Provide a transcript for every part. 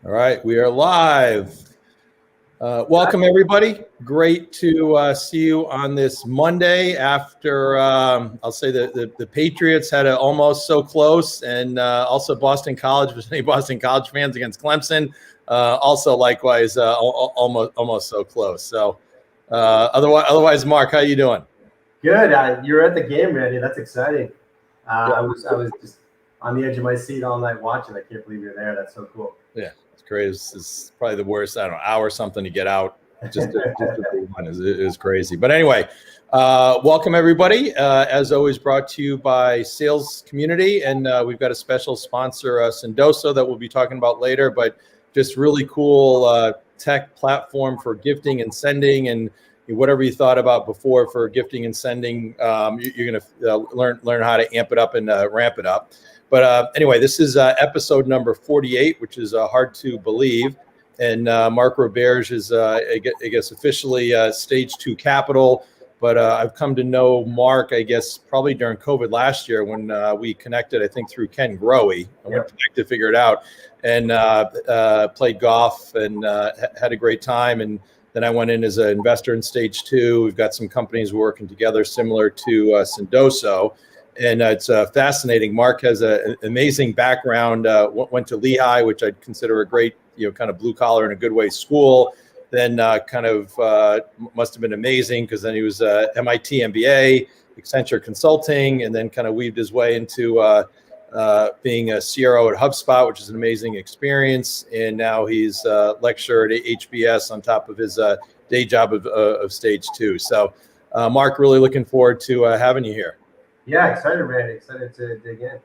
All right, we are live. Welcome, everybody. Great to see you on this Monday after, I'll say the Patriots had almost so close, and also Boston College, for any Boston College fans against Clemson, also likewise almost so close. So otherwise, Mark, how you doing? Good. You're at the game, Randy. That's exciting. I was just on the edge of my seat all night watching. I can't believe you're there. That's so cool. Yeah, it's great. It's probably the worst, I don't know, hour or something to get out just to be one is crazy. But anyway, welcome everybody. As always, brought to you by Sales Community, and we've got a special sponsor, Sendoso, that we'll be talking about later. But just really cool tech platform for gifting and sending, and whatever you thought about before for gifting and sending, you're going to learn how to amp it up and ramp it up. But anyway, this is episode number 48, which is hard to believe. And Mark Roberge is, I guess, officially stage 2 capital. But I've come to know Mark, I guess, probably during COVID last year when we connected, I think, through Ken Growe. I went to figure it out, and played golf and had a great time. And then I went in as an investor in stage 2. We've got some companies working together similar to Sendoso. And it's fascinating. Mark has an amazing background. Went to Lehigh, which I'd consider a great, kind of blue collar in a good way school. Then must have been amazing because then he was MIT MBA, Accenture Consulting, and then kind of weaved his way into being a CRO at HubSpot, which is an amazing experience. And now he's lectured at HBS on top of his day job of stage 2. So, Mark, really looking forward to having you here. Yeah, excited, Randy. Excited to dig in.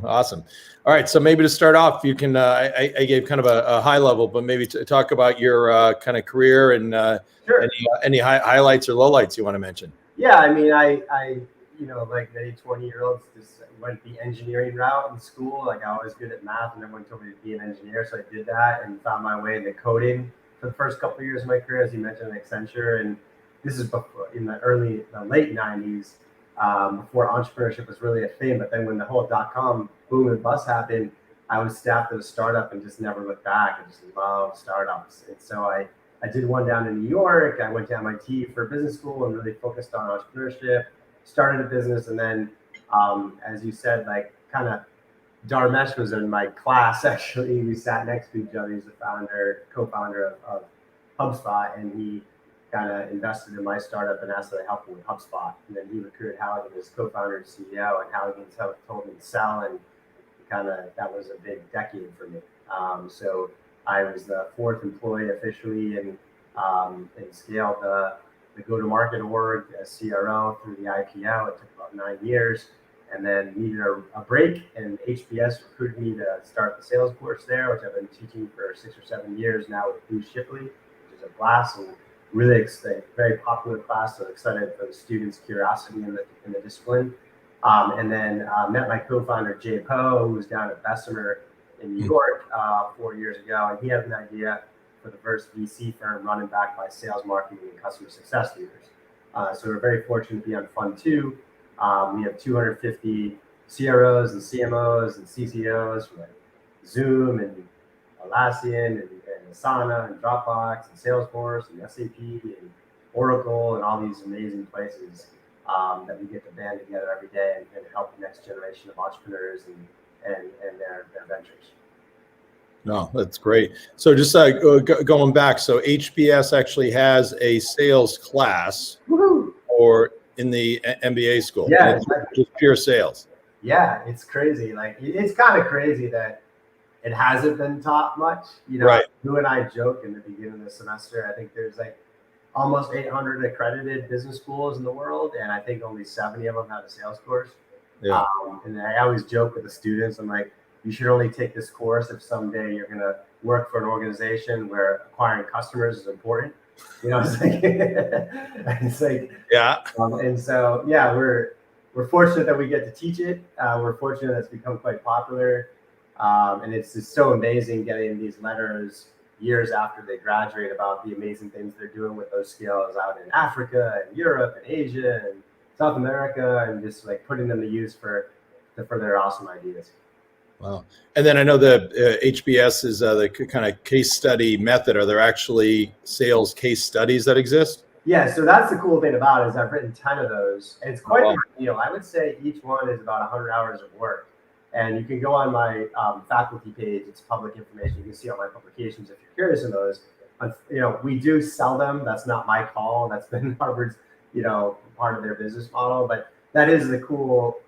Awesome. All right. So maybe to start off, you can, I gave kind of a high level, but maybe to talk about your kind of career and Sure. any highlights or lowlights you want to mention. Yeah, I mean, I like many 20-year-olds, just went the engineering route in school. Like I was good at math, and everyone told me to be an engineer, so I did that and found my way into coding for the first couple of years of my career, as you mentioned, at Accenture. And this is before, in the late 90s. Before entrepreneurship was really a thing. But then when the whole .com boom and bust happened, I was staffed at a startup and just never looked back. I just love startups. And so I did one down in New York. I went to MIT for business school and really focused on entrepreneurship, started a business. And then, as you said, like kind of Dharmesh was in my class, actually. We sat next to each other. He's the co-founder of HubSpot, and he kind of invested in my startup and asked that I help him with HubSpot. And then he recruited Halligan as co-founder and CEO, and Halligan told me to sell, and kind of that was a big decade for me. So I was the 4th employee officially, and scaled the go-to-market org as CRO through the IPO. It took about 9 years, and then needed a break, and HBS recruited me to start the sales course there, which I've been teaching for 6 or 7 years now with Bruce Shipley, which is a blast. And really very popular class, so excited for the students' curiosity in the discipline. And then met my co-founder, Jay Poe, who was down at Bessemer in New York 4 years ago. And he had an idea for the first VC firm running back by sales, marketing, and customer success leaders. So we're very fortunate to be on Fund 2. We have 250 CROs and CMOs and CCOs from Zoom and Atlassian and Asana and Dropbox and Salesforce and SAP and Oracle and all these amazing places that we get to band together every day and help the next generation of entrepreneurs and their ventures. No, that's great. So just going back, so HBS actually has a sales class or in the MBA school. Yeah, just pure sales. Yeah, it's crazy. Like it's kind of crazy that it hasn't been taught much. Right. You and I joke in the beginning of the semester, I think there's like almost 800 accredited business schools in the world, and I think only 70 of them have a sales course. Yeah. And I always joke with the students, I'm like, you should only take this course if someday you're going to work for an organization where acquiring customers is important. It's like yeah. And so, yeah, we're fortunate that we get to teach it. We're fortunate that it's become quite popular. And it's just so amazing getting these letters years after they graduate about the amazing things they're doing with those skills out in Africa and Europe and Asia and South America, and just like putting them to use for their awesome ideas. Wow. And then I know the HBS is the kind of case study method. Are there actually sales case studies that exist? Yeah, so that's the cool thing about it is I've written 10 of those. And it's quite Oh, a deal. I would say each one is about 100 hours of work. And you can go on my faculty page. It's public information. You can see all my publications if you're curious in those. We do sell them. That's not my call. That's been Harvard's, part of their business model. But that is the cool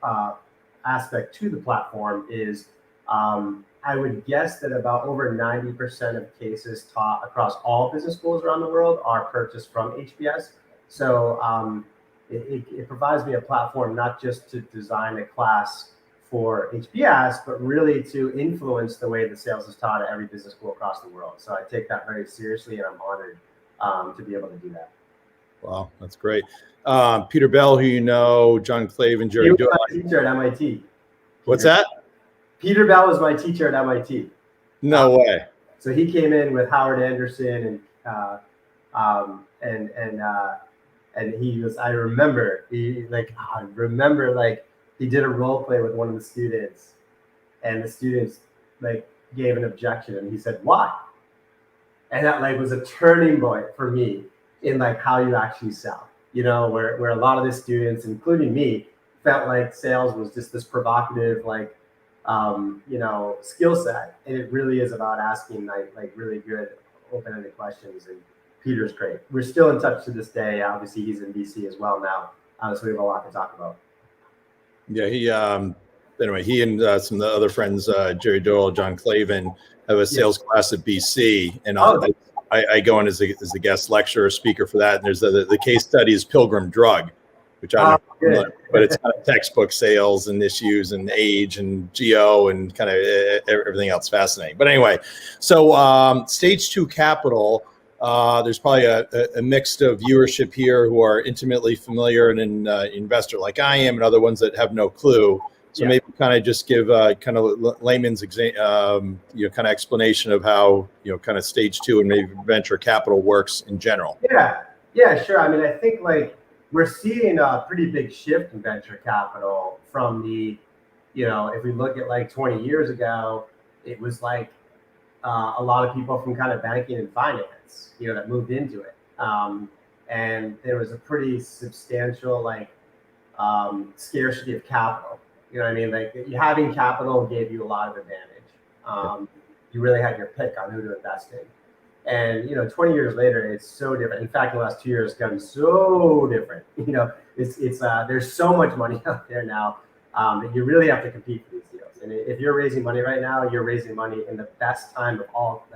aspect to the platform is I would guess that about over 90% of cases taught across all business schools around the world are purchased from HBS. So it provides me a platform not just to design a class for HBS, but really to influence the way the sales is taught at every business school across the world. So I take that very seriously, and I'm honored to be able to do that. wow, that's great. Peter Bell, who you know, John Clave, and He Jerry was Doyle. my teacher at MIT. What's that? Peter Bell was my teacher at MIT. No way. So he came in with Howard Anderson and he was. I remember he did a role play with one of the students, and the students gave an objection, and he said why, and that was a turning point for me in how you actually sell. Where a lot of the students, including me, felt like sales was just this provocative skill set, and it really is about asking really good open-ended questions. And Peter's great. We're still in touch to this day. Obviously, he's in DC as well now, so we have a lot to talk about. Yeah, he and some of the other friends, Jerry Doyle, John Clavin, have a sales class at BC, and I go in as a guest lecturer, speaker for that. And there's the case study is Pilgrim Drug, which I don't know, but it's kind of textbook sales and issues and age and geo and kind of everything else fascinating. But anyway, so Stage 2 Capital, there's probably a mix of viewership here who are intimately familiar and an investor like I am, and other ones that have no clue. So maybe kind of just give kind of layman's kind of explanation of how kind of Stage 2 and maybe venture capital works in general. Yeah, sure. I mean, I think we're seeing a pretty big shift in venture capital from the, if we look at 20 years ago, it was a lot of people from kind of banking and finance, that moved into it. And there was a pretty substantial scarcity of capital. You know what I mean? Having capital gave you a lot of advantage. You really had your pick on who to invest in. And 20 years later, it's so different. In fact, the last 2 years gotten so different. It's there's so much money out there now that you really have to compete for these deals. And if you're raising money right now, you're raising money in the best time of all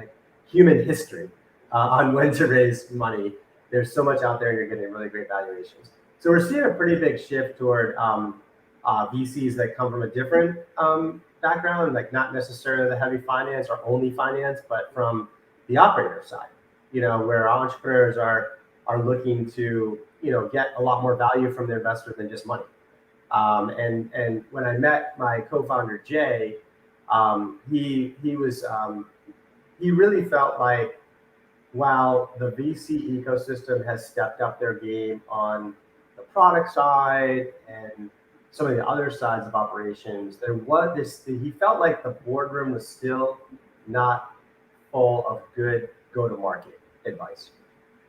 human history on when to raise money. There's so much out there, and you're getting really great valuations. So we're seeing a pretty big shift toward VCs that come from a different background, not necessarily the heavy finance or only finance, but from the operator side, where entrepreneurs are looking to, get a lot more value from their investor than just money. And when I met my co-founder Jay, he really felt like while the VC ecosystem has stepped up their game on the product side and some of the other sides of operations, there was this. He felt like the boardroom was still not full of good go-to-market advice.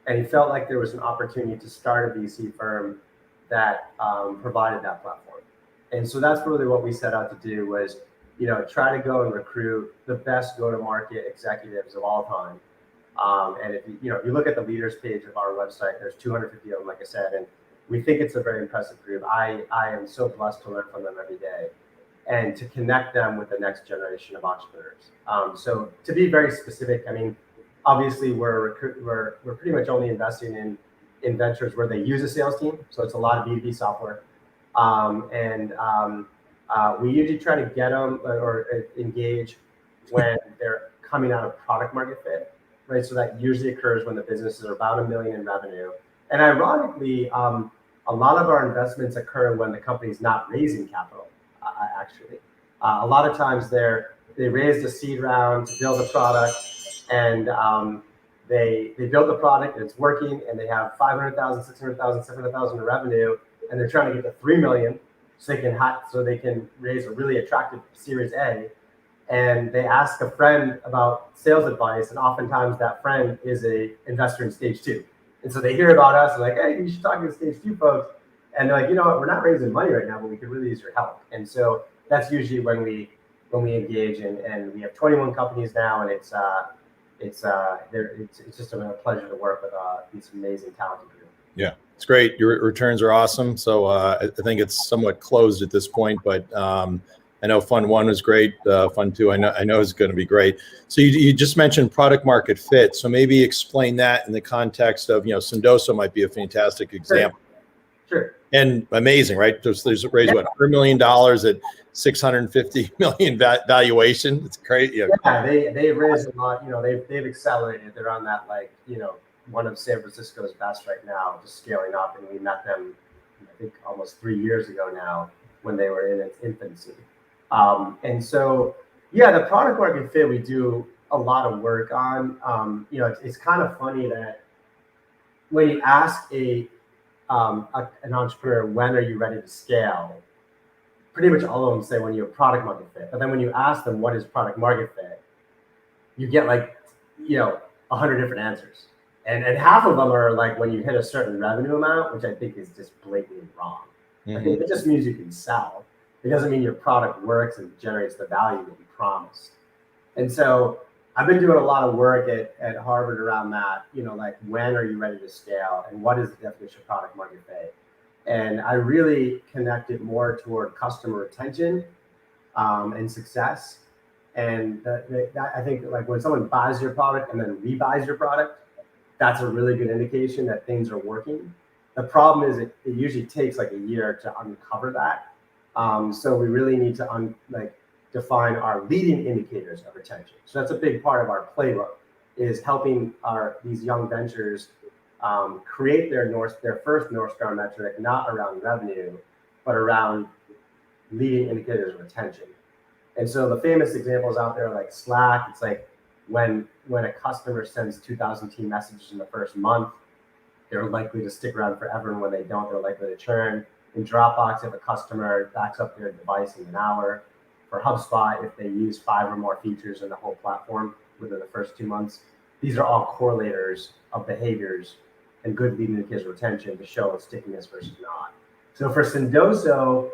And he felt like there was an opportunity to start a VC firm that provided that platform. And so that's really what we set out to do was, try to go and recruit the best go-to-market executives of all time. And if you look at the leaders page of our website, there's 250 of them, like I said, and we think it's a very impressive group. I am so blessed to learn from them every day and to connect them with the next generation of entrepreneurs. So to be very specific, I mean, obviously we're pretty much only investing in ventures where they use a sales team. So it's a lot of B2B software. We usually try to get them or engage when they're coming out of product market fit, right? So that usually occurs when the businesses are about $1 million in revenue. And ironically, a lot of our investments occur when the company's not raising capital, actually. A lot of times they raised a seed round to build a product, and they build the product and it's working, and they have 500,000, 600,000, 700,000 in revenue, and they're trying to get to 3 million so they can raise a really attractive Series A. and they ask a friend about sales advice, and oftentimes that friend is a investor in stage 2. And so they hear about us, and like, hey, you should talk to the stage 2 folks. And they're like, you know what, we're not raising money right now, but we could really use your help. And so that's usually when we engage, and we have 21 companies now, and it's just a pleasure to work with these amazing talented people. Yeah, it's great. Your returns are awesome. So I think it's somewhat closed at this point, but I know Fund 1 was great. Fund 2, I know is going to be great. So you just mentioned product market fit. So maybe explain that in the context of, Sendoso might be a fantastic example. Sure. And amazing, right? There's raised what, $100 million at 650 million valuation. It's great. Yeah, they've raised a lot. They've accelerated. They're on that, one of San Francisco's best right now, just scaling up. And we met them, I think, almost 3 years ago now, when they were in its infancy. And so, yeah, the product market fit we do a lot of work on. It's kind of funny that when you ask an entrepreneur, when are you ready to scale? Pretty much all of them say when you have product market fit. But then when you ask them what is product market fit, you get 100 different answers. And half of them are like when you hit a certain revenue amount, which I think is just blatantly wrong. Mm-hmm. It just means you can sell. It doesn't mean your product works and generates the value that you promised. And so I've been doing a lot of work at Harvard around that, when are you ready to scale, and what is the definition of product market fit? And I really connect it more toward customer retention and success. And that I think, when someone buys your product and then rebuys your product, that's a really good indication that things are working. The problem is it usually takes a year to uncover that. So we really need to define our leading indicators of retention. So that's a big part of our playbook, is helping these young ventures create their first North Star metric, not around revenue, but around leading indicators of retention. And so the famous examples out there, like Slack, it's like when a customer sends 2,000 team messages in the first month, they're likely to stick around forever, and when they don't, they're likely to churn. In Dropbox, if a customer backs up their device in an hour. For HubSpot, if they use 5 or more features in the whole platform within the first 2 months. These are all correlators of behaviors and good leading indicators of retention to show stickiness versus not. So for Sendoso,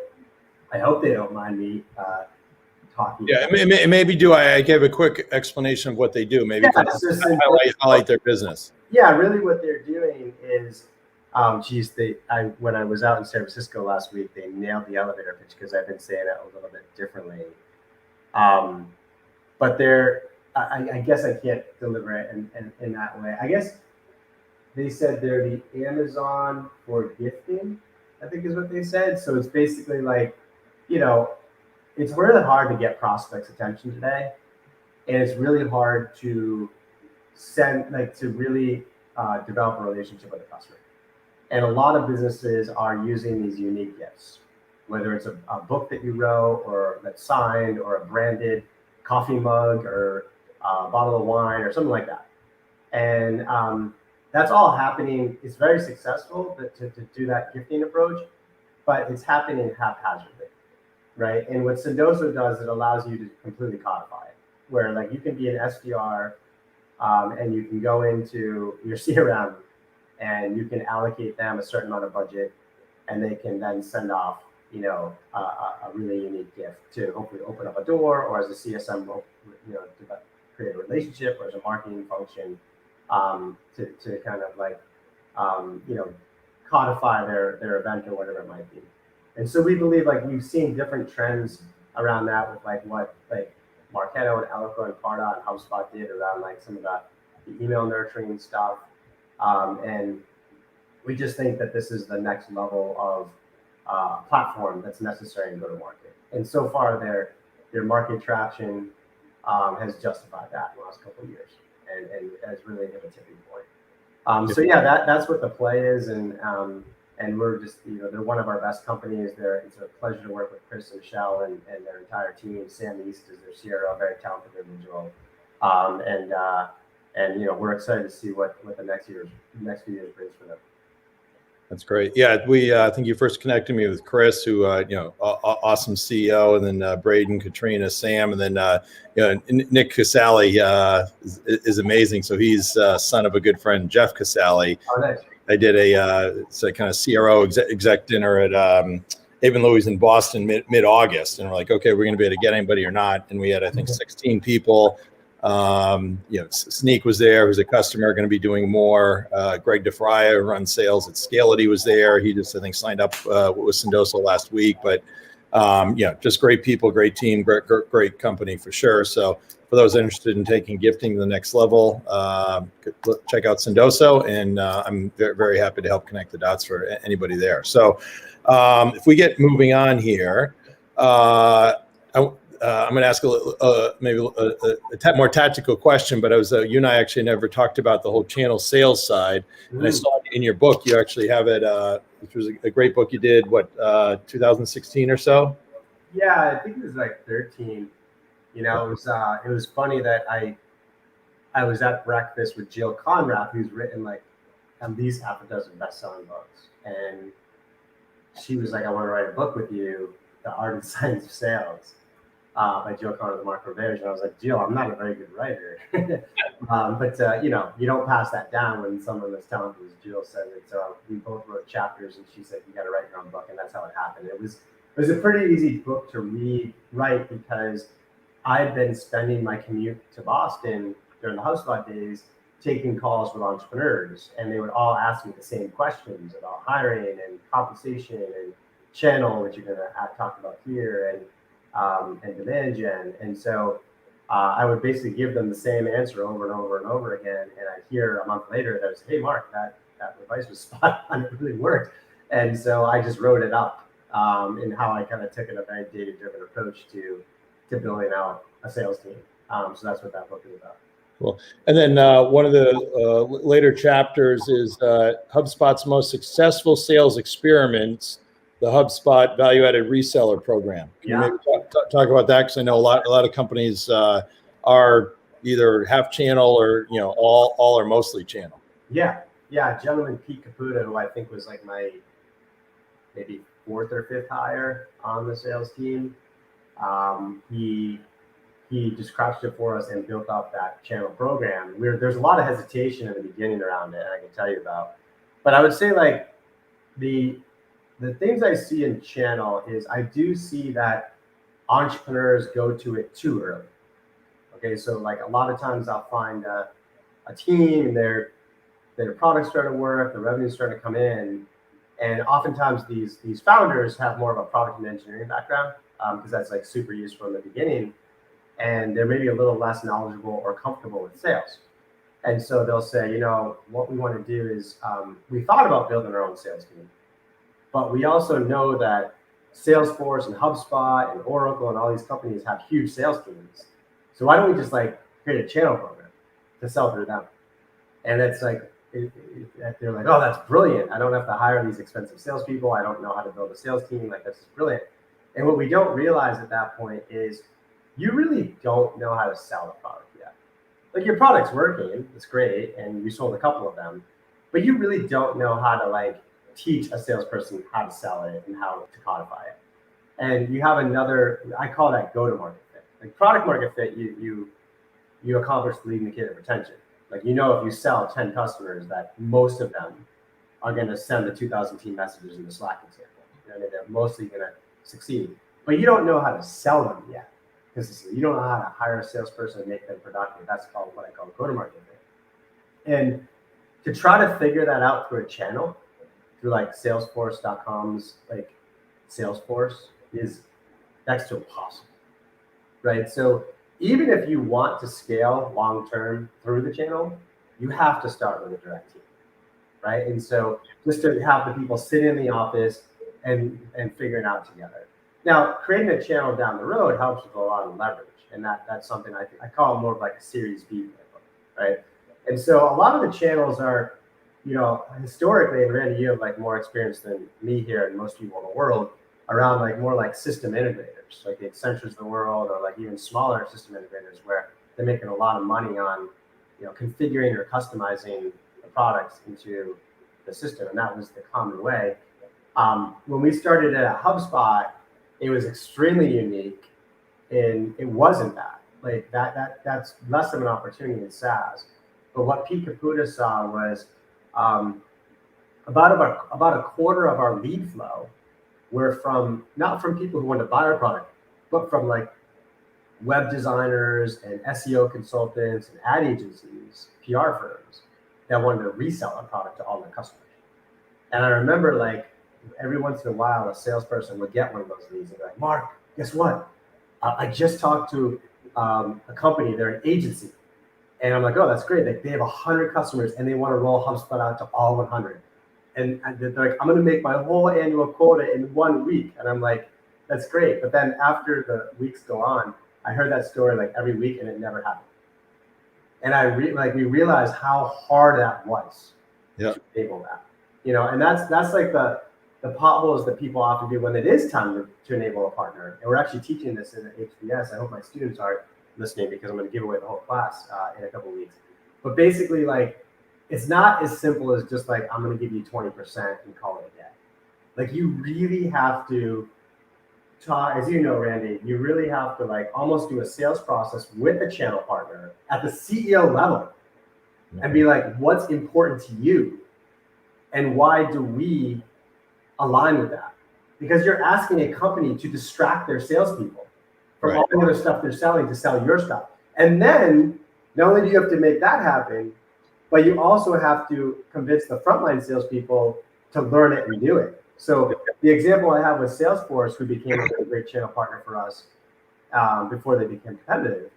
I hope they don't mind me talking. Yeah, maybe do. I gave a quick explanation of what they do. Maybe highlight their business. Yeah, really what they're doing is, when I was out in San Francisco last week, they nailed the elevator pitch, because I've been saying it a little bit differently. But I guess I can't deliver it in that way. I guess they said they're the Amazon for gifting, I think is what they said. So it's basically it's really hard to get prospects' attention today. And it's really hard to really develop a relationship with a customer. And a lot of businesses are using these unique gifts, whether it's a book that you wrote, or that's signed, or a branded coffee mug, or a bottle of wine, or something like that. And that's all happening. It's very successful to do that gifting approach, but it's happening haphazardly, right? And what Sendoso does, it allows you to completely codify it, where you can be an SDR, and you can go into your CRM, and you can allocate them a certain amount of budget, and they can then send off, a really unique gift to hopefully open up a door, or as a CSM, to create a relationship, or as a marketing function, to kind of codify their event, or whatever it might be. And so we believe we've seen different trends around that with what Marketo and Eloqua and Pardot and HubSpot did around some of the email nurturing stuff. And we just think that this is the next level of platform that's necessary in go-to-market. And so far, their market traction has justified that in the last couple of years, and has really hit a tipping point. So yeah, that's what the play is, and we're just they're one of our best companies. It's a pleasure to work with Chris and Michelle and their entire team. Sam East is their CRO, very talented individual, and we're excited to see what the next few years brings for them. That's great. Yeah, I think you first connected me with Chris, who awesome CEO, and then Braden, Katrina, Sam, and then Nick Casale is amazing. So he's son of a good friend, Jeff Casale. Oh, nice. I did it's a kind of CRO exec dinner at Avon Louis in Boston mid August, and we're like, okay, we're going to be able to get anybody or not, and we had I think 16 people. Sneak was there, who's a customer, going to be doing more. Greg DeFraya, who runs sales at Scality, was there. He just, I think, signed up with Sendoso last week. But just great people, great team, great company for sure. So for those interested in taking gifting to the next level, check out Sendoso, and I'm very, very happy to help connect the dots for anybody there. So if we get moving on here, I'm going to ask maybe a more tactical question, but you and I actually never talked about the whole channel sales side. And I saw in your book, you actually have it, which was a great book you did, 2016 or so? Yeah, I think it was like 13. It was funny that I was at breakfast with Jill Conrad, who's written like at least half a dozen best-selling books. And she was like, I want to write a book with you, The Art and Science of Sales. By Jill Conrad and Mark Roberge, and I was like, Jill, I'm not a very good writer, but you don't pass that down when someone as talented as Jill says it. So we both wrote chapters, and she said, you got to write your own book, and that's how it happened. It was a pretty easy book to write because I'd been spending my commute to Boston during the HubSpot days taking calls with entrepreneurs, and they would all ask me the same questions about hiring and compensation and channel, which you're going to talk about here, and demand gen. And so I would basically give them the same answer over and over and over again. And I'd hear a month later that was, hey, Mark, that advice was spot on. It really worked. And so I just wrote it up in how I kind of took a very data-driven approach to building out a sales team. So that's what that book is about. Cool. And then one of the later chapters is HubSpot's most successful sales experiments, the HubSpot value-added reseller program. Can you maybe talk about that? Because I know a lot of companies are either half channel or all or mostly channel. Yeah. A gentleman, Pete Caputa, who I think was like my maybe fourth or fifth hire on the sales team. He just crafted it for us and built up that channel program. There's a lot of hesitation in the beginning around it, I can tell you about. But I would say like the things I see in channel is I do see that entrepreneurs go to it too early. Okay, so like a lot of times I'll find a team and their product's starting to work, the revenue's starting to come in, and oftentimes these founders have more of a product and engineering background because that's like super useful in the beginning, and they're maybe a little less knowledgeable or comfortable with sales. And so they'll say, what we want to do is we thought about building our own sales team. But we also know that Salesforce and HubSpot and Oracle and all these companies have huge sales teams. So why don't we just like create a channel program to sell through them? And it's like, they're like, oh, that's brilliant. I don't have to hire these expensive salespeople. I don't know how to build a sales team. Like, this is brilliant. And what we don't realize at that point is you really don't know how to sell the product yet. Like, your product's working, it's great, and you sold a couple of them, but you really don't know how to like teach a salesperson how to sell it and how to codify it. And you have I call that go-to-market fit. Like, product market fit, you accomplish the lead indicator of retention. Like, if you sell 10 customers, that most of them are going to send the 2,000 team messages in the Slack example. They're mostly going to succeed. But you don't know how to sell them yet. Because you don't know how to hire a salesperson and make them productive. That's what I call go-to-market fit. And to try to figure that out through a channel, through like Salesforce.com's like Salesforce, is next to impossible, right? So even if you want to scale long-term through the channel, you have to start with a direct team, right? And so just to have the people sit in the office and figure it out together. Now, creating a channel down the road helps with a lot of leverage, and that's something I call more of like a Series B playbook, right? And so a lot of the channels are, historically, and Randy, you have like more experience than me here and most people in the world around like more like system integrators, like the Accentures of the world, or like even smaller system integrators where they're making a lot of money on, configuring or customizing the products into the system, and that was the common way. When we started at HubSpot, it was extremely unique, and it wasn't that. Like that's less of an opportunity in SaaS. But what Pete Caputa saw was about a quarter of our lead flow were not from people who wanted to buy our product, but from like web designers and SEO consultants and ad agencies, PR firms that wanted to resell our product to all their customers. And I remember like every once in a while, a salesperson would get one of those leads and be like, Mark, guess what? I just talked to a company, they're an agency. And I'm like, oh, that's great. Like, they have 100 customers and they want to roll HubSpot out to all 100. And they're like, I'm going to make my whole annual quota in 1 week. And I'm like, that's great. But then after the weeks go on, I heard that story like every week and it never happened. And we realized how hard that was to enable that, and that's like the potholes that people often do when it is time to enable a partner. And we're actually teaching this in HBS. I hope my students are listening because I'm going to give away the whole class in a couple of weeks. But basically, like, it's not as simple as just like, I'm going to give you 20% and call it a day. Like, you really have to talk, as you know, Randy, you really have to like almost do a sales process with a channel partner at the CEO level and be like, what's important to you? And why do we align with that? Because you're asking a company to distract their salespeople from all the other stuff they're selling to sell your stuff. And then not only do you have to make that happen, but you also have to convince the frontline salespeople to learn it and do it. So the example I have with Salesforce, who became a great channel partner for us before they became competitive,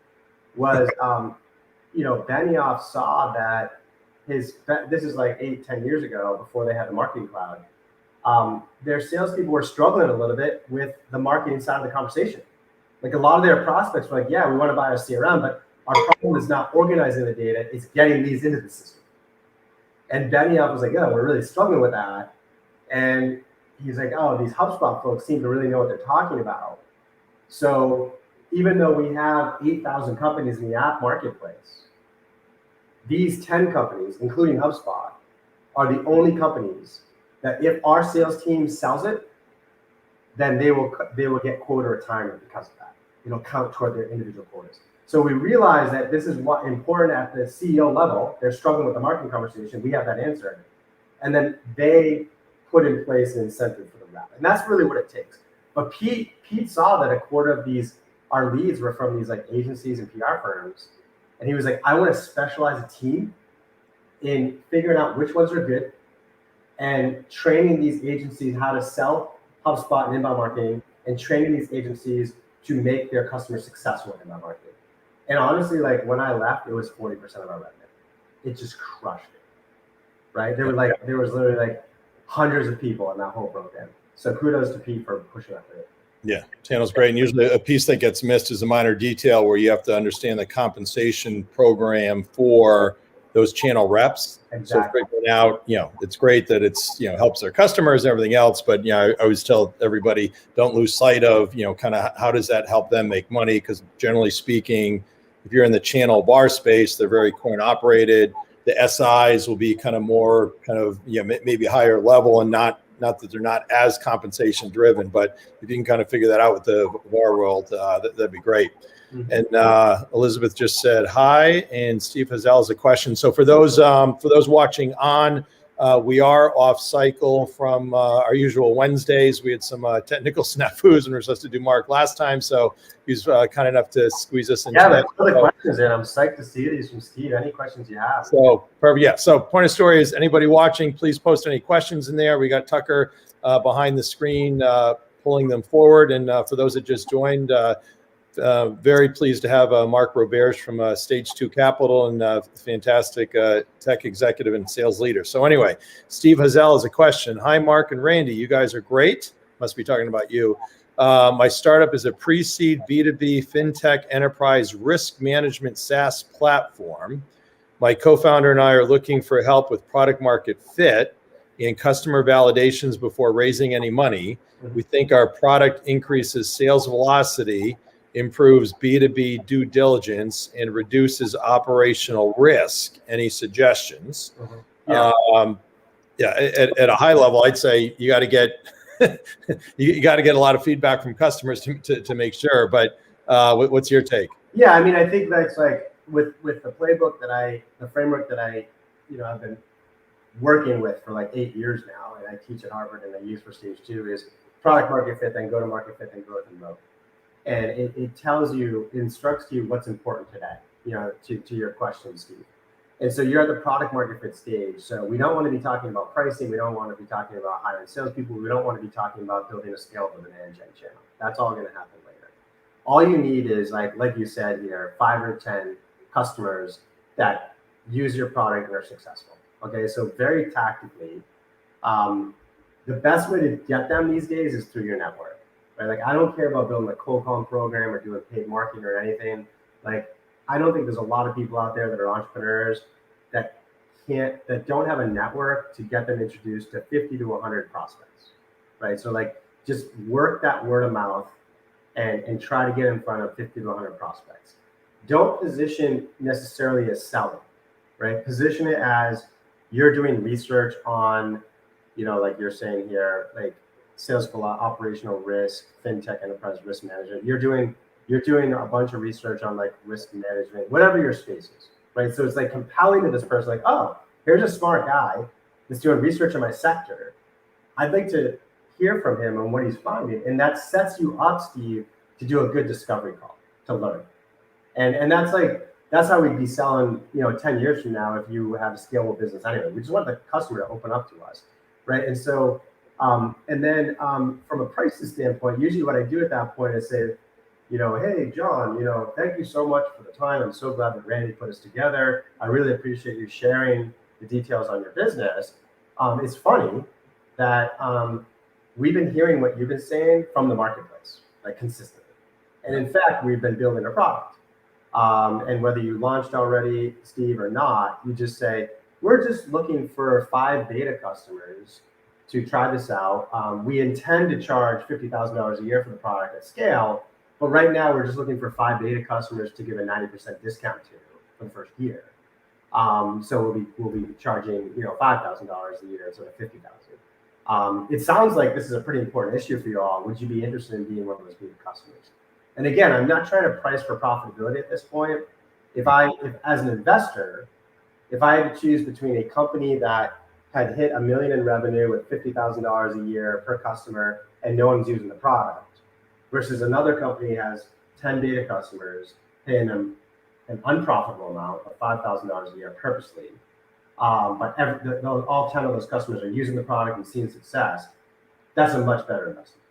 was, Benioff saw that this is like 8-10 years ago before they had the Marketing Cloud. Their salespeople were struggling a little bit with the marketing side of the conversation. Like, a lot of their prospects were like, yeah, we want to buy a CRM, but our problem is not organizing the data, it's getting these into the system. And Benioff was like, yeah, we're really struggling with that. And he's like, oh, these HubSpot folks seem to really know what they're talking about. So even though we have 8,000 companies in the app marketplace, these 10 companies, including HubSpot, are the only companies that if our sales team sells it, then they will get quota retirement because of that. It'll count toward their individual quotas. So we realize that this is what important at the CEO level. They're struggling with the marketing conversation. We have that answer. And then they put in place an incentive for the rep. And that's really what it takes. But Pete saw that a quarter of our leads were from these like agencies and PR firms. And he was like, I want to specialize a team in figuring out which ones are good and training these agencies how to sell HubSpot and inbound marketing, and training these agencies to make their customers successful in inbound marketing. And honestly, like, when I left, it was 40% of our revenue. It just crushed it, right? There was literally like hundreds of people in that whole program. So kudos to Pete for pushing that through. Yeah, channel's great. And usually a piece that gets missed is a minor detail where you have to understand the compensation program for those channel reps. Exactly. So figuring out, it's great that it's, helps their customers and everything else. But, I always tell everybody, don't lose sight of, kind of how does that help them make money? Because generally speaking, if you're in the channel bar space, they're very coin operated. The SIs will be kind of more maybe higher level, and not that they're not as compensation driven, but if you can kind of figure that out with the VAR world, that'd be great. Mm-hmm. And Elizabeth just said hi, and Steve Hazel has a question. So for those watching on, we are off cycle from our usual Wednesdays. We had some technical snafus and we were supposed to do Mark last time, so he's kind enough to squeeze us into that. Yeah, the questions in. I'm psyched to see these from Steve. Any questions you have? So perfect. Yeah. So point of story is, anybody watching, please post any questions in there. We got Tucker behind the screen pulling them forward, and for those that just joined. Very pleased to have Mark Roberge from Stage 2 Capital, and fantastic tech executive and sales leader. So anyway, Steve Hazel has a question. Hi, Mark and Randy. You guys are great. Must be talking about you. My startup is a pre-seed B2B fintech enterprise risk management SaaS platform. My co-founder and I are looking for help with product market fit and customer validations before raising any money. We think our product increases sales velocity, improves B2B due diligence, and reduces operational risk. Any suggestions? Yeah. Yeah, at a high level, I'd say you got to get you got to get a lot of feedback from customers to make sure. But what's your take? Yeah, I mean, I think that's like with the playbook the framework that I've been working with for like 8 years now, and I teach at Harvard and I use for stage 2 is product market fit, then go to market fit, then growth and moat. And it tells you, it instructs you what's important today, to your question, Steve. And so you're at the product market fit stage. So we don't want to be talking about pricing. We don't want to be talking about hiring salespeople. We don't want to be talking about building a scalable demand gen channel. That's all going to happen later. All you need is like you said here, 5 or 10 customers that use your product and are successful. Okay, so very tactically, the best way to get them these days is through your network, right? Like I don't care about building a cold call program or doing paid marketing or anything. Like I don't think there's a lot of people out there that are entrepreneurs that don't have a network to get them introduced to 50 to 100 prospects, right? So like just work that word of mouth and try to get in front of 50 to 100 prospects. Don't position necessarily as selling, right? Position it as you're doing research on, like you're saying here, like sales operational risk, fintech, enterprise risk management. You're doing a bunch of research on like risk management, whatever your space is, right? So it's like compelling to this person, like, oh, here's a smart guy that's doing research in my sector. I'd like to hear from him on what he's finding. And that sets you up, Steve, to do a good discovery call, to learn. And that's how we'd be selling, 10 years from now if you have a scalable business anyway. We just want the customer to open up to us, right? And so, from a pricing standpoint, usually what I do at that point is say, hey, John, thank you so much for the time. I'm so glad that Randy put us together. I really appreciate you sharing the details on your business. It's funny that we've been hearing what you've been saying from the marketplace, like consistently. And in fact, we've been building a product. And whether you launched already, Steve, or not, you just say, we're just looking for 5 beta customers to try this out. We intend to charge $50,000 a year for the product at scale, but right now we're just looking for 5 beta customers to give a 90% discount to for the first year. So we'll be charging $5,000 a year instead of $50,000. It sounds like this is a pretty important issue for you all. Would you be interested in being one of those beta customers? And again, I'm not trying to price for profitability at this point. If as an investor, if I had to choose between a company that had hit $1 million in revenue with $50,000 a year per customer and no one's using the product, versus another company has 10 beta customers paying them an unprofitable amount of $5,000 a year purposely, but all 10 of those customers are using the product and seeing success, that's a much better investment.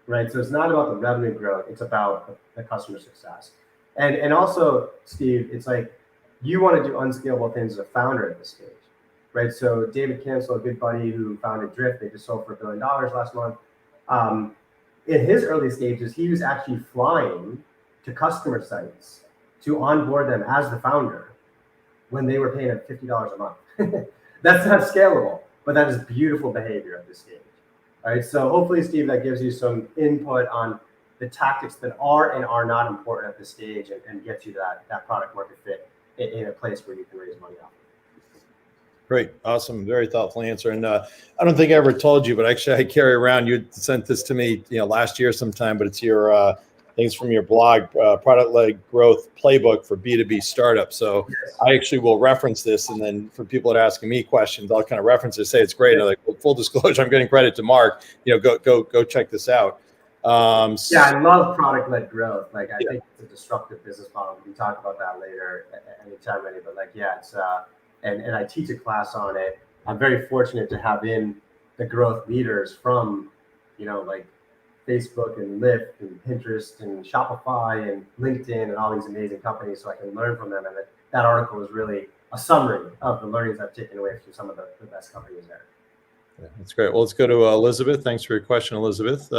Right, so it's not about the revenue growth; it's about the customer success. And also, Steve, it's like you want to do unscalable things as a founder at this stage, right? So David Cancel, a good buddy who founded Drift, they just sold for $1 billion last month. In his early stages, he was actually flying to customer sites to onboard them as the founder when they were paying him $50 a month. That's not scalable, but that is beautiful behavior at this stage. All right, so hopefully, Steve, that gives you some input on the tactics that are and are not important at this stage and gets you that product market fit in a place where you can raise money off. Great, awesome, very thoughtful answer. And I don't think I ever told you, but actually I carry around, you sent this to me last year sometime, but it's your things from your blog, product-led growth playbook for B2B startups. So I actually will reference this, and then for people that are asking me questions, I'll kind of reference it, say it's great. And I'm like, well, full disclosure, I'm getting credit to Mark. Go check this out. I love product-led growth. Like I think it's a disruptive business model. We can talk about that later anytime, Randy. But it's and I teach a class on it. I'm very fortunate to have in the growth leaders from like Facebook and Lyft and Pinterest and Shopify and LinkedIn and all these amazing companies, so I can learn from them. And that article is really a summary of the learnings I've taken away from some of the best companies there. Yeah, that's great. Well, let's go to Elizabeth. Thanks for your question, Elizabeth.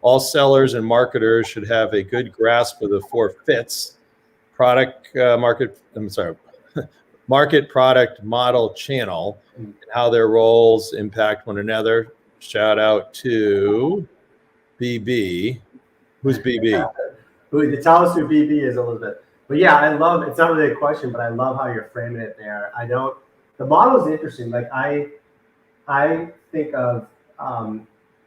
All sellers and marketers should have a good grasp of the 4 fits: market, product, model, channel, and how their roles impact one another. Shout out to BB. Who's BB? Tell us who BB is, Elizabeth. But I love, it's not really a question, but I love how you're framing it there. The model is interesting. Like I think of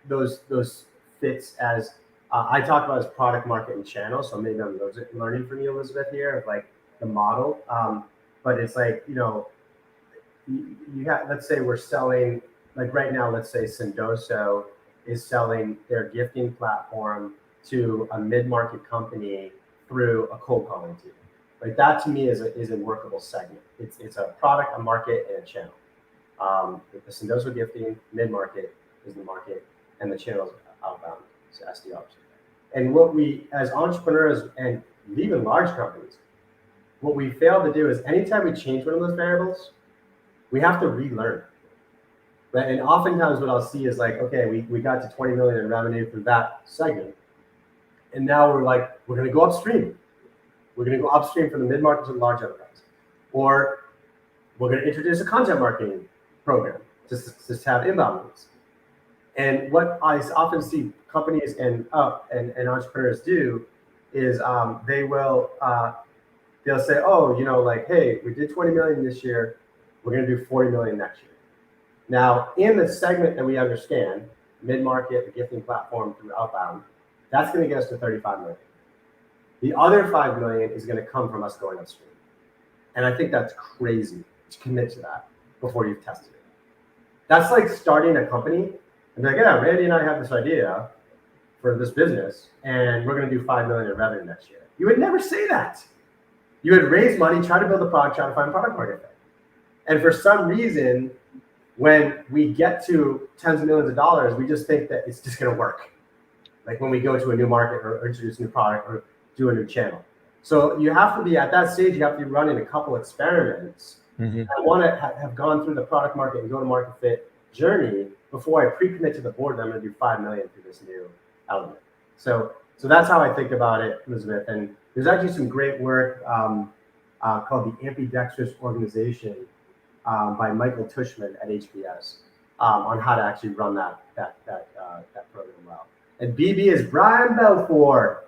those fits as I talk about as product, market, and channel. So maybe I'm learning from you, Elizabeth, here of like the model. But it's like, you got, let's say we're selling, like right now, let's say Sendoso is selling their gifting platform to a mid-market company through a cold calling team. Like that to me is a workable segment. It's a product, a market, and a channel. The Sendoso gifting mid-market is the market, and the channel is outbound, so SDRs. And what we, as entrepreneurs and even large companies, what we fail to do is anytime we change one of those variables, we have to relearn. Right? And oftentimes what I'll see is like, okay, we got to 20 million in revenue through that segment. And now we're like, we're going to go upstream. We're going to go upstream from the mid-market to the large enterprise. Or we're going to introduce a content marketing program just to have inbound leads. And what I often see companies and entrepreneurs do is they'll say, oh, like, hey, we did 20 million this year. We're going to do 40 million next year. Now, in the segment that we understand, mid-market, the gifting platform through outbound, that's going to get us to 35 million. The other 5 million is going to come from us going upstream. And I think that's crazy to commit to that before you've tested it. That's like starting a company and be like, yeah, Randy and I have this idea for this business, and we're going to do 5 million in revenue next year. You would never say that. You would raise money, try to build a product, try to find product market fit. And for some reason, when we get to tens of millions of dollars, we just think that it's just going to work. Like when we go to a new market or introduce a new product or do a new channel. So you have to be at that stage, you have to be running a couple experiments. Mm-hmm. I want to have gone through the product market and go to market fit journey before I pre-commit to the board that I'm going to do 5 million through this new element. So that's how I think about it, Elizabeth. And there's actually some great work called the Ambidextrous Organization by Michael Tushman at HBS on how to actually run that program well. And BB is Brian Belfort.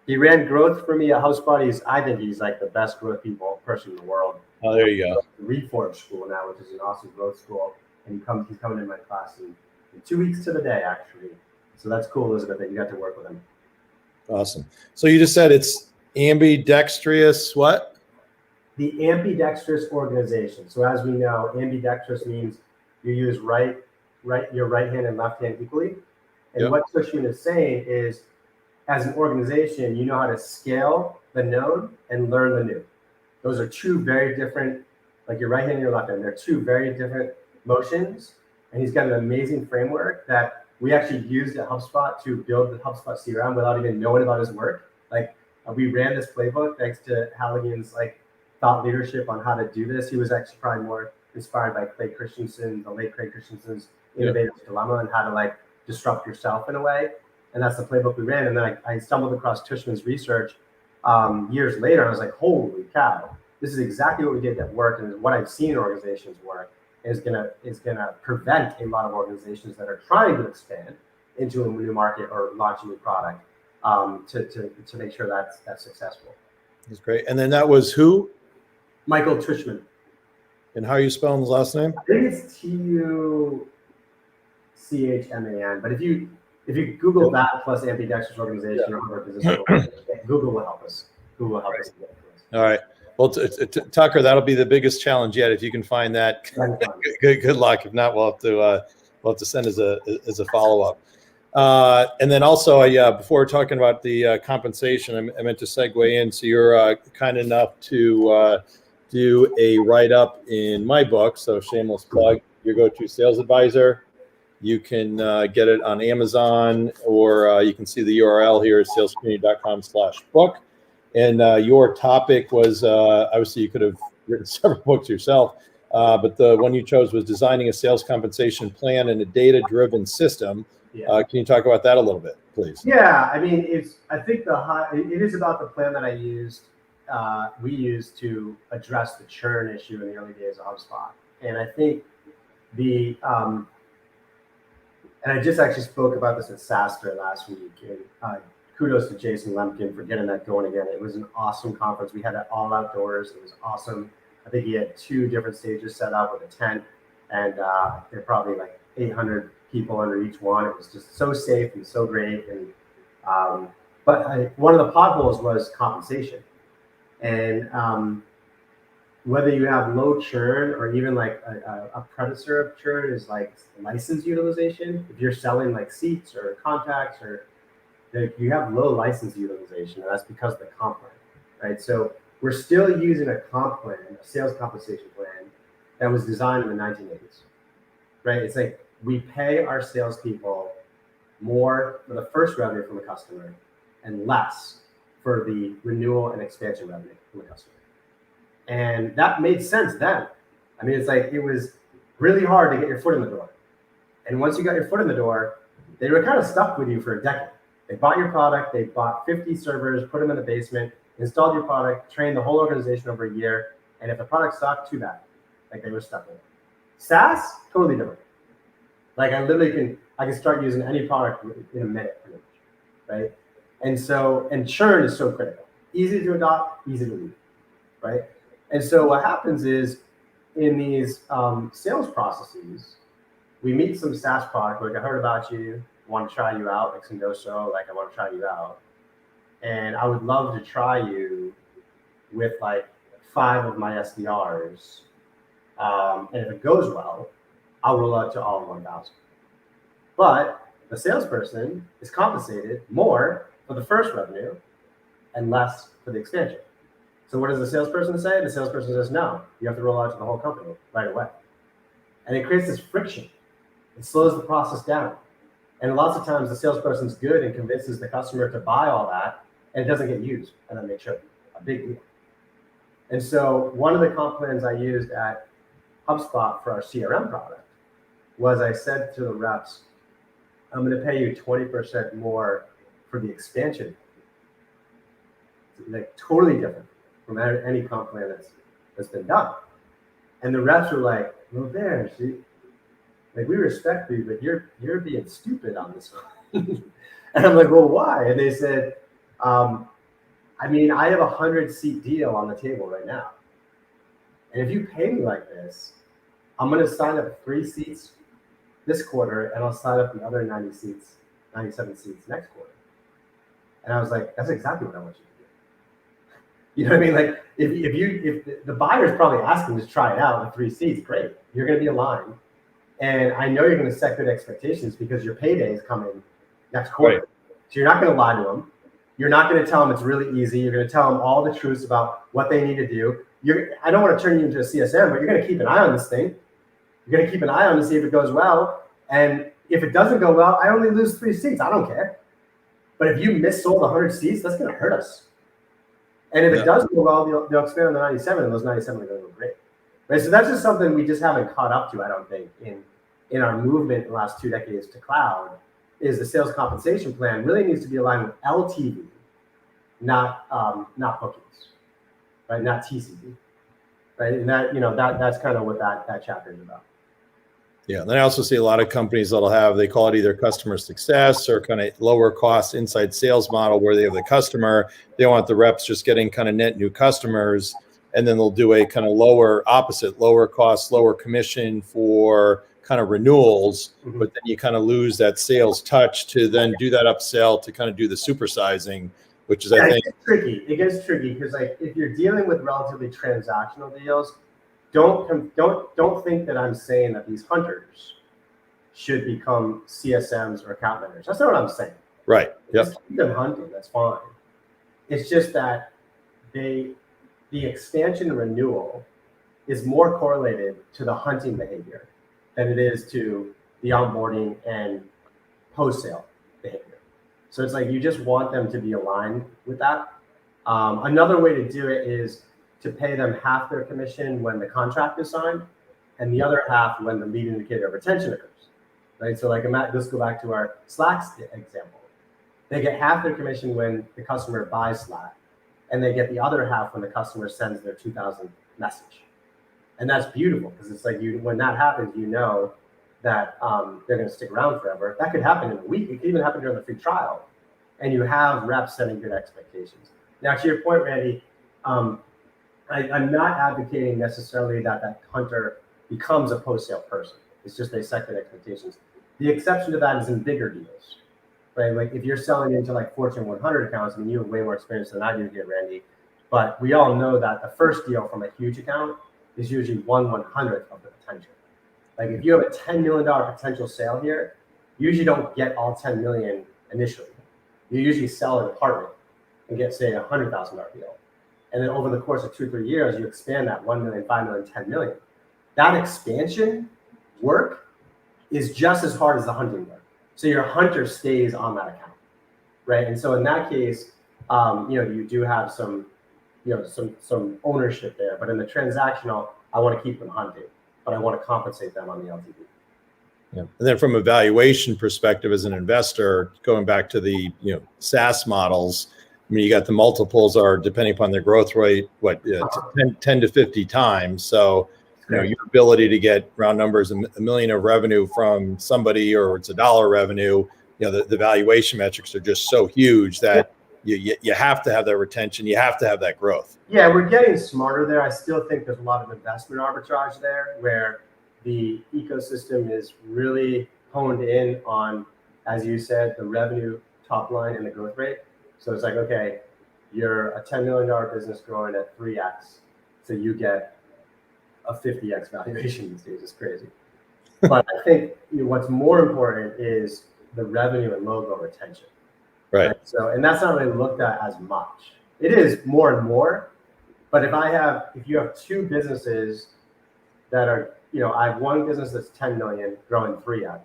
He ran growth for me at HubSpot. I think he's like the best growth person in the world. Oh, there you go. Reforge School now, which is an awesome growth school. And he's coming in my class in 2 weeks to the day, actually. So that's cool, Elizabeth, that you got to work with him. Awesome. So you just said it's ambidextrous what? The ambidextrous organization. So as we know, ambidextrous means you use your right hand and left hand equally. And yep. What Tushman is saying is, as an organization, you know how to scale the known and learn the new. Those are two very different, like your right hand and your left hand. They're two very different motions. And he's got an amazing framework that we actually used at HubSpot to build the HubSpot CRM without even knowing about his work. Like we ran this playbook thanks to Halligan's thought leadership on how to do this. He was actually probably more inspired by Clay Christensen, the late Clay Christensen's Innovator's Dilemma, and how to disrupt yourself in a way. And that's the playbook we ran. And then I stumbled across Tushman's research years later. I was like, holy cow, this is exactly what we did that worked, and what I've seen organizations work is gonna prevent a lot of organizations that are trying to expand into a new market or launch a new product to make sure that's successful. That's great. And then that was who? Michael Tushman. And how are you spelling his last name? I think it's Tuchman. But if you Google that plus ambidextrous organization or Harvard Business School, Google will help us. All right. Well, Tucker, that'll be the biggest challenge yet. If you can find that, good luck. If not, we'll have to send as a follow up. And then also, before talking about the compensation, I meant to segue in. So you're kind enough to do a write up in my book. So shameless plug. Your go-to sales advisor. You can get it on Amazon, or you can see the URL here at salescommunity.com/book. And your topic was, obviously you could have written several books yourself, but the one you chose was designing a sales compensation plan in a data-driven system. Yeah. Can you talk about that a little bit, please? Yeah, I mean, it is about the plan that we used to address the churn issue in the early days of HubSpot. And I think and I just actually spoke about this at SaaStr last week. And, kudos to Jason Lemkin for getting that going again. It was an awesome conference. We had it all outdoors. It was awesome. I think he had 2 different stages set up with a tent, and they're probably 800 people under each one. It was just so safe and so great. And one of the potholes was compensation. And whether you have low churn or even like a precursor of churn is like license utilization. If you're selling like seats or contacts, or you have low license utilization, and that's because of the comp plan, right? So we're still using a comp plan, a sales compensation plan that was designed in the 1980s, right? It's like we pay our salespeople more for the first revenue from a customer and less for the renewal and expansion revenue from a customer. And that made sense then. I mean, it's like it was really hard to get your foot in the door. And once you got your foot in the door, they were kind of stuck with you for a decade. They bought your product, they bought 50 servers, put them in the basement, installed your product, trained the whole organization over a year. And if the product sucked, too bad. Like they were stuck with it. SaaS, totally different. Like I can start using any product in a minute, pretty much, right? And churn is so critical. Easy to adopt, easy to leave, right? And so what happens is in these sales processes, we meet some SaaS product, like I heard about you, want to try you out, like some no-show, like I want to try you out. And I would love to try you with like 5 of my SDRs. And if it goes well, I'll roll out to all 1,000. But the salesperson is compensated more for the first revenue and less for the expansion. So what does the salesperson say? The salesperson says, no, you have to roll out to the whole company right away. And it creates this friction. It slows the process down. And lots of times the salesperson's good and convinces the customer to buy all that, and it doesn't get used. And then they should. A big deal. And so one of the comp plans I used at HubSpot for our CRM product was I said to the reps, I'm going to pay you 20% more for the expansion. Like totally different from any comp plan that's been done. And the reps were like, Roberge, like we respect you, but you're being stupid on this one. And I'm like, well, why? And they said, I mean, I have a 100-seat deal on the table right now. And if you pay me like this, I'm going to sign up 3 seats this quarter, and I'll sign up the other 97 seats next quarter. And I was like, that's exactly what I want you to do. You know what I mean? Like, if the buyer's probably asking to try it out with 3 seats, great. You're going to be aligned. And I know you're going to set good expectations because your payday is coming next quarter. Right. So you're not going to lie to them. You're not going to tell them it's really easy. You're going to tell them all the truths about what they need to do. I don't want to turn you into a CSM, but you're going to keep an eye on this thing. You're going to keep an eye on to see if it goes well. And if it doesn't go well, I only lose 3 seats. I don't care. But if you missold 100 seats, that's going to hurt us. And if it does go well, they'll expand on the 97, and those 97 are going to go great. Right? So that's just something we just haven't caught up to, I don't think, in our movement in the last 2 decades to cloud, is the sales compensation plan really needs to be aligned with LTV, not bookings, right? Not TCV, right? And that's kind of what that chapter is about. Yeah, then I also see a lot of companies they call it either customer success or kind of lower cost inside sales model where they have the customer, they want the reps just getting kind of net new customers, and then they'll do a kind of lower cost, lower commission for kind of renewals, mm-hmm. But then you kind of lose that sales touch to then do that upsell to kind of do the supersizing, which is, I think, it gets tricky because like if you're dealing with relatively transactional deals, don't think that I'm saying that these hunters should become CSMs or account managers. That's not what I'm saying. Right. Yep. Just keep them hunting. That's fine. It's just that the expansion and renewal is more correlated to the hunting behavior than it is to the onboarding and post-sale behavior. So it's like you just want them to be aligned with that. Another way to do it is to pay them half their commission when the contract is signed and the other half when the lead indicator of retention occurs, right? So like, let's go back to our Slack example. They get half their commission when the customer buys Slack, and they get the other half when the customer sends their 2,000 message. And that's beautiful because it's like when that happens, you know that they're going to stick around forever. That could happen in a week. It could even happen during the free trial. And you have reps setting good expectations. Now, to your point, Randy, I'm not advocating necessarily that hunter becomes a post-sale person. It's just they set good expectations. The exception to that is in bigger deals, right? Like if you're selling into like Fortune 100 accounts, I mean, you have way more experience than I do here, Randy. But we all know that the first deal from a huge account is usually 1/100th of the potential. Like if you have a $10 million potential sale here, you usually don't get all 10 million initially. You usually sell an apartment and get, say, a $100,000 deal. And then over the course of 2-3 years, you expand that 1 million, 5 million, 10 million. That expansion work is just as hard as the hunting work. So your hunter stays on that account, right? And so in that case, you do have some ownership there. But in the transactional, I want to keep them hunting, but I want to compensate them on the LTV. Yeah. And then from a valuation perspective, as an investor, going back to the SaaS models, I mean, you got the multiples are depending upon their growth rate, 10 to 50 times. So your ability to get round numbers, $1 million of revenue from somebody, or it's $1 revenue, the valuation metrics are just so huge that you have to have that retention. You have to have that growth. Yeah, we're getting smarter there. I still think there's a lot of investment arbitrage there where the ecosystem is really honed in on, as you said, the revenue top line and the growth rate. So it's like, okay, you're a $10 million business growing at 3x. So you get a 50x valuation these days. It's crazy. But I think what's more important is the revenue and logo retention. Right. So, and that's not really looked at as much. It is more and more. But if you have two businesses that are, I have one business that's 10 million growing 3x,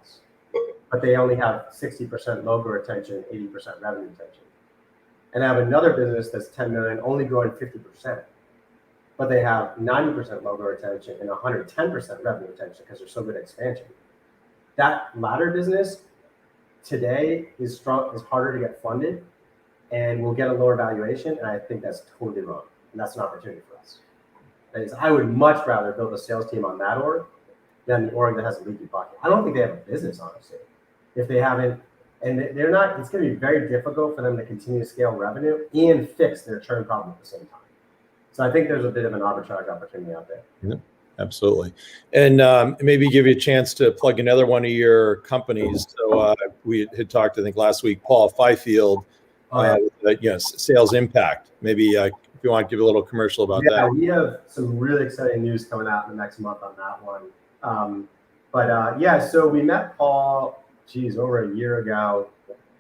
but they only have 60% logo retention, 80% revenue retention. And I have another business that's 10 million, only growing 50%, but they have 90% logo retention and 110% revenue retention because they're so good at expansion. That latter business today is harder to get funded and will get a lower valuation. And I think that's totally wrong. And that's an opportunity for us. I would much rather build a sales team on that org than the org that has a leaky bucket. I don't think they have a business, honestly. If they haven't, and they're not, it's going to be very difficult for them to continue to scale revenue and fix their churn problem at the same time. So I think there's a bit of an arbitrage opportunity out there. Yeah, absolutely. And maybe give you a chance to plug another one of your companies. So we had talked, I think, last week, Paul Fifield, Sales Impact. Maybe if you want to give a little commercial about that. Yeah, we have some really exciting news coming out in the next month on that one. So we met Paul, over a year ago.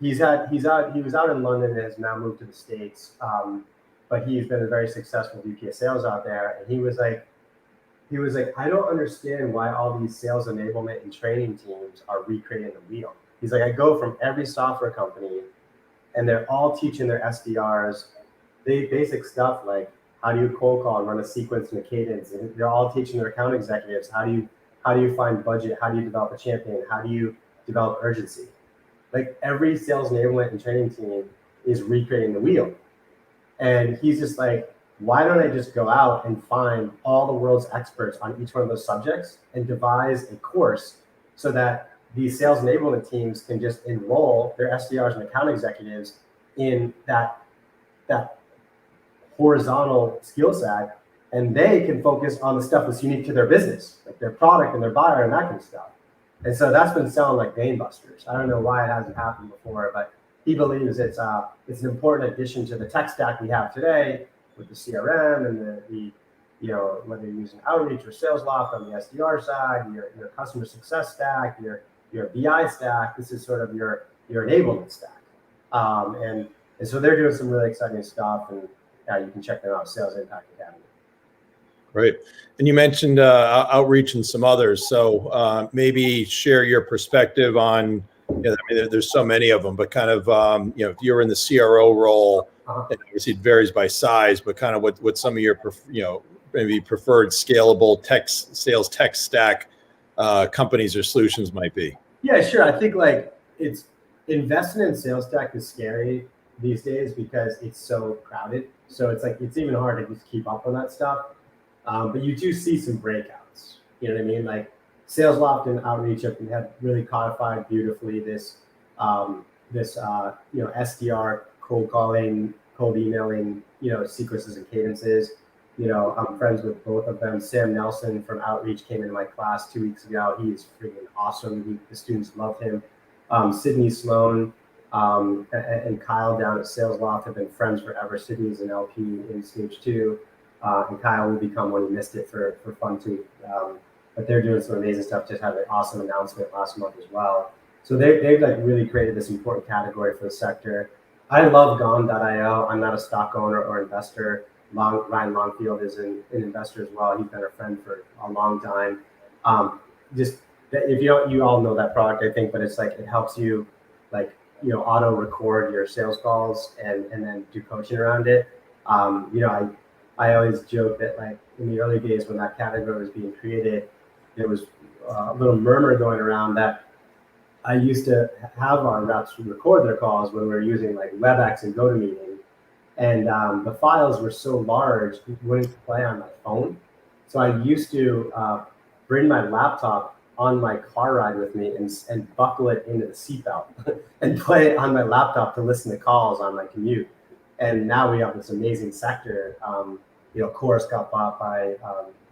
He was out in London and has now moved to the States. But he's been a very successful VP of sales out there. And he was like, I don't understand why all these sales enablement and training teams are recreating the wheel. He's like, I go from every software company and they're all teaching their SDRs the basic stuff like how do you cold call and run a sequence and a cadence. And they're all teaching their account executives how do you find budget, how do you develop a champion, how do you develop urgency. Like every sales enablement and training team is recreating the wheel. And he's just like, why don't I just go out and find all the world's experts on each one of those subjects and devise a course so that these sales enablement teams can just enroll their SDRs and account executives in that horizontal skill set, and they can focus on the stuff that's unique to their business, like their product and their buyer and that kind of stuff. And so that's been selling like gangbusters. I don't know why it hasn't happened before, but he believes it's an important addition to the tech stack we have today with the CRM and the whether you're using outreach or sales loft on the SDR side, your customer success stack, your BI stack. This is sort of your enablement stack. And so they're doing some really exciting stuff, and you can check them out, Sales Impact Academy. Great. And you mentioned outreach and some others. So maybe share your perspective on, there's so many of them, but kind of, if you're in the CRO role, and obviously it varies by size, but kind of what some of your, maybe preferred scalable sales tech stack companies or solutions might be. Yeah, sure. I think it's investing in sales tech is scary these days because it's so crowded. So it's even hard to just keep up on that stuff. But you do see some breakouts. You know what I mean? Like Sales Loft and Outreach have really codified beautifully this SDR cold calling, cold emailing, sequences and cadences. I'm friends with both of them. Sam Nelson from Outreach came into my class 2 weeks ago. He is freaking awesome. The students love him. Sydney Sloan and Kyle down at Sales Loft have been friends forever. Sydney's an LP in stage 2, and Kyle will become one. He missed it for fun too. But they're doing some amazing stuff. Just had an awesome announcement last month as well. So they've like really created this important category for the sector. I love Gone.io. I'm not a stock owner or investor. Ryan Longfield is an investor as well. He's been a friend for a long time. Just if you all know that product, I think, but it's like it helps you like auto record your sales calls and then do coaching around it. I always joke that like in the early days when that category was being created, there was a little murmur going around that I used to have our reps record their calls when we were using like WebEx and GoToMeeting, and the files were so large it wouldn't play on my phone. So I used to bring my laptop on my car ride with me and buckle it into the seatbelt and play it on my laptop to listen to calls on my commute. And now we have this amazing sector. Chorus got bought by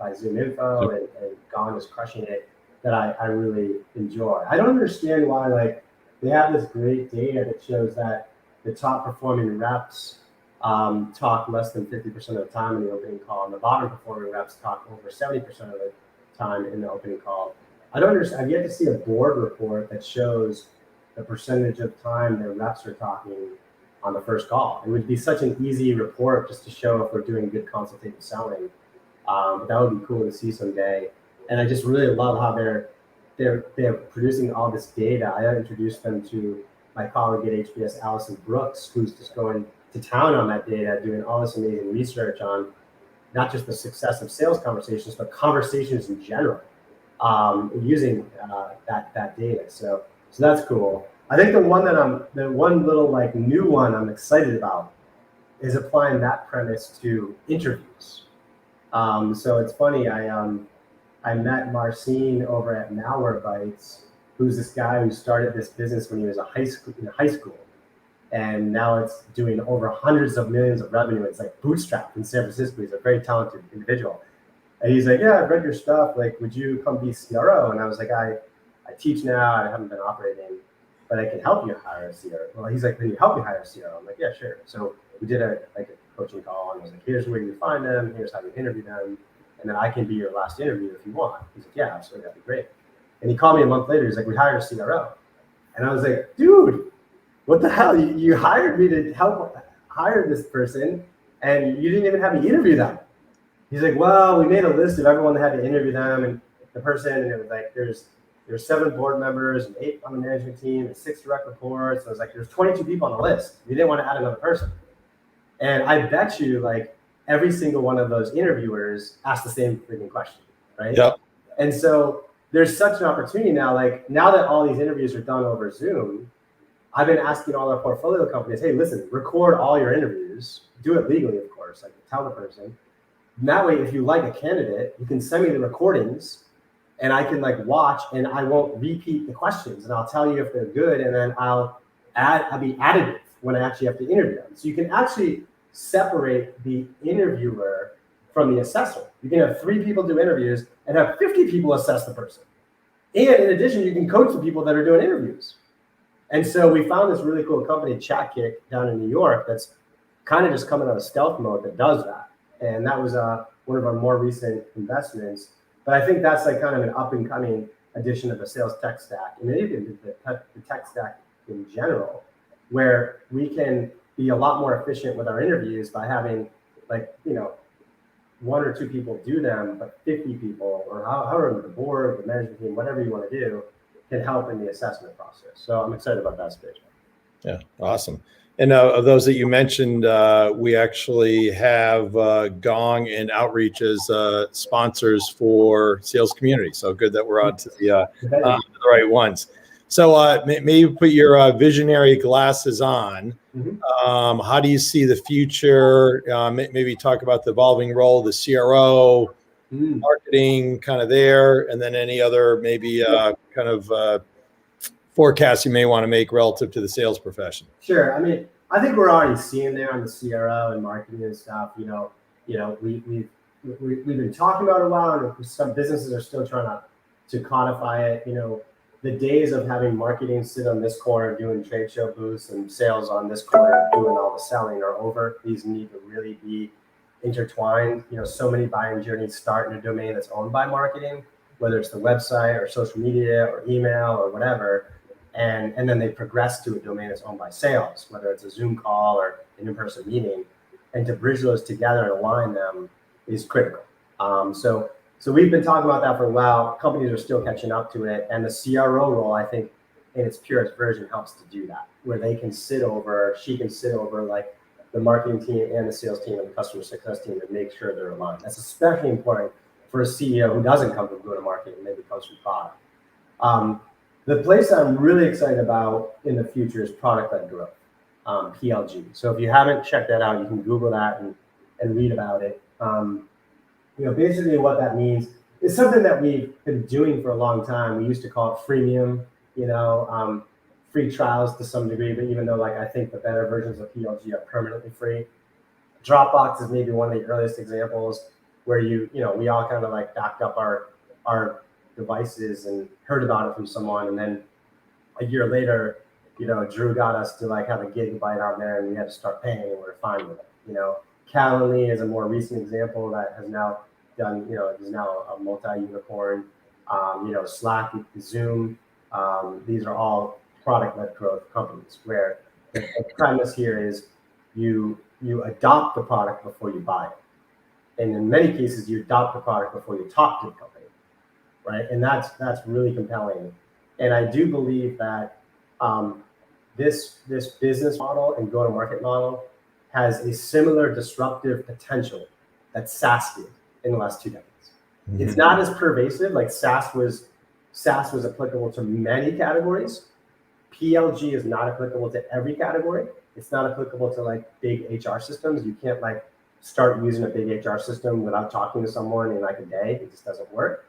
ZoomInfo, and Gone is crushing it. That I really enjoy. I don't understand why like they have this great data that shows that the top performing reps talk less than 50% of the time in the opening call, and the bottom performing reps talk over 70% of the time in the opening call. I don't understand. I've yet to see a board report that shows the percentage of time their reps are talking on the first call. It would be such an easy report just to show if we're doing good consultative selling. But that would be cool to see someday. And I just really love how they're producing all this data. I introduced them to my colleague at HBS, Allison Brooks, who's just going to town on that data, doing all this amazing research on not just the success of sales conversations, but conversations in general, using that data. So that's cool. I think the one little like new one I'm excited about is applying that premise to interviews. So it's funny, I met Marcin over at Nour, who's this guy who started this business when he was in high school. And now it's doing over hundreds of millions of revenue. It's like bootstrapped in San Francisco. He's a very talented individual. And he's like, yeah, I've read your stuff. Like, would you come be CRO? And I was like, I teach now. I haven't been operating, but I can help you hire a CRO. Well, he's like, can you help me hire a CRO? I'm like, yeah, sure. So we did a coaching call, and I was like, here's where you find them. Here's how you interview them. And then I can be your last interview if you want. He's like, yeah, absolutely, that'd be great. And he called me a month later. He's like, we hired a CRO. And I was like, dude, what the hell? You hired me to help hire this person, and you didn't even have me interview them. He's like, well, we made a list of everyone that had to interview them, and the person, and it was like, there's 7 board members and 8 on the management team and 6 direct reports. So it was like, there's 22 people on the list. We didn't want to add another person. And I bet you, like, every single one of those interviewers asked the same freaking question, right? Yep. And so there's such an opportunity now. Like, now that all these interviews are done over Zoom, I've been asking all our portfolio companies, hey, listen, record all your interviews. Do it legally, of course. Like, tell the person. And that way, if you like a candidate, you can send me the recordings, and I can like watch, and I won't repeat the questions, and I'll tell you if they're good, and then I'll be additive when I actually have to interview them. So you can actually separate the interviewer from the assessor. You can have 3 people do interviews and have 50 people assess the person. And in addition, you can coach the people that are doing interviews. And so we found this really cool company, ChatKick, down in New York, that's kind of just coming out of stealth mode that does that. And that was one of our more recent investments. But I think that's like kind of an up and coming addition of the sales tech stack, and even the tech stack in general, where we can be a lot more efficient with our interviews by having 1 or 2 people do them, but 50 people, or however the board, the management team, whatever you want to do, can help in the assessment process. So I'm excited about that space. Yeah, awesome. And of those that you mentioned, we actually have Gong and Outreach as sponsors for Sales Community. So good that we're on to the right ones. So maybe put your visionary glasses on. Mm-hmm. How do you see the future? Maybe talk about the evolving role of the CRO, marketing kind of there, and then any other maybe kind of forecast you may want to make relative to the sales profession. Sure. I mean, I think we're already seeing there on the CRO and marketing and stuff. We've we've been talking about it a while, and some businesses are still trying to codify it. The days of having marketing sit on this corner doing trade show booths and sales on this corner doing all the selling are over. These need to really be intertwined. So many buying journeys start in a domain that's owned by marketing, whether it's the website or social media or email or whatever, and then they progress to a domain that's owned by sales, whether it's a Zoom call or an in-person meeting, and to bridge those together and align them is critical. So we've been talking about that for a while. Companies are still catching up to it, and the CRO role, I think, in its purest version, helps to do that, where she can sit over like the marketing team and the sales team and the customer success team and make sure they're aligned. That's especially important for a CEO who doesn't come from go-to-market and maybe comes from product. The place I'm really excited about in the future is product-led growth, PLG. So if you haven't checked that out, you can Google that and read about it. Basically what that means is something that we've been doing for a long time. We used to call it freemium, free trials to some degree, but even though I think the better versions of PLG are permanently free. Dropbox is maybe one of the earliest examples where we all kind of backed up our devices and heard about it from someone, and then a year later, Drew got us to have a gigabyte out there, and we had to start paying, and we're fine with it. Calendly is a more recent example that has now done, is now a multi-unicorn. Slack, Zoom, these are all product-led growth companies where the premise here is you adopt the product before you buy it. And in many cases, you adopt the product before you talk to the company, right? And that's really compelling. And I do believe that this business model and go-to-market model has a similar disruptive potential that SaaS did in the last 2 decades. Mm-hmm. It's not as pervasive. SaaS was applicable to many categories. PLG is not applicable to every category. It's not applicable to big HR systems. You can't start using a big HR system without talking to someone in a day. It just doesn't work.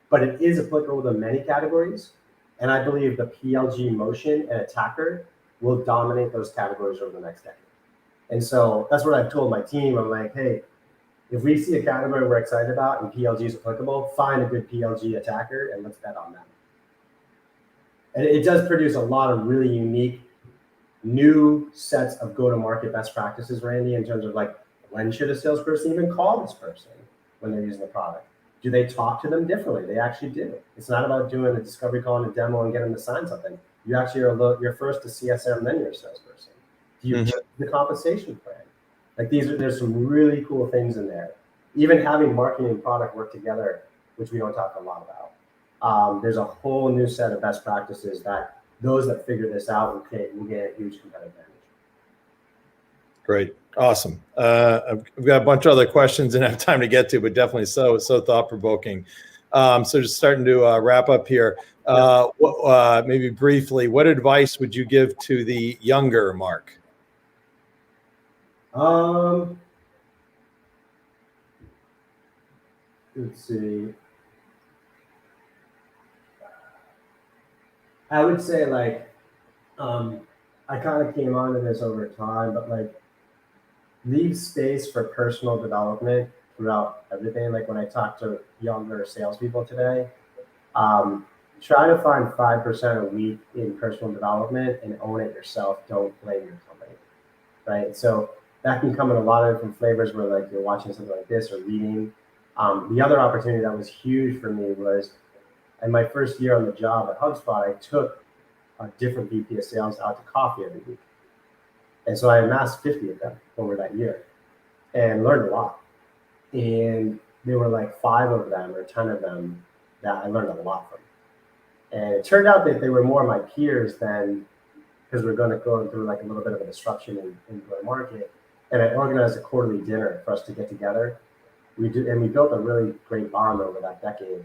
But it is applicable to many categories. And I believe the PLG motion and attacker will dominate those categories over the next decade. And so that's what I've told my team. I'm like, hey, if we see a category we're excited about and PLG is applicable, find a good PLG attacker and let's bet on them. And it does produce a lot of really unique new sets of go-to-market best practices, Randy, in terms of when should a salesperson even call this person when they're using the product? Do they talk to them differently? They actually do. It's not about doing a discovery call and a demo and getting them to sign something. You actually you're first to CSM, then you're a salesperson. Do you do the compensation plan? There's some really cool things in there. Even having marketing and product work together, which we don't talk a lot about. There's a whole new set of best practices that those that figure this out will get a huge competitive advantage. Great. Awesome. We've got a bunch of other questions and have time to get to, but definitely so thought-provoking. So just starting to wrap up here. Maybe briefly, what advice would you give to the younger Mark? Let's see. I would say I kind of came onto this over time, but leave space for personal development throughout everything. When I talk to younger salespeople today, try to find 5% a week in personal development and own it yourself. Don't blame your company, right? So that can come in a lot of different flavors where you're watching something like this or reading. The other opportunity that was huge for me was in my first year on the job at HubSpot, I took a different VP of sales out to coffee every week. And so I amassed 50 of them over that year and learned a lot. And there were 5 of them or 10 of them that I learned a lot from. And it turned out that they were more my peers than, because we're going through a little bit of a disruption in the market. And I organized a quarterly dinner for us to get together. We built a really great bond over that decade.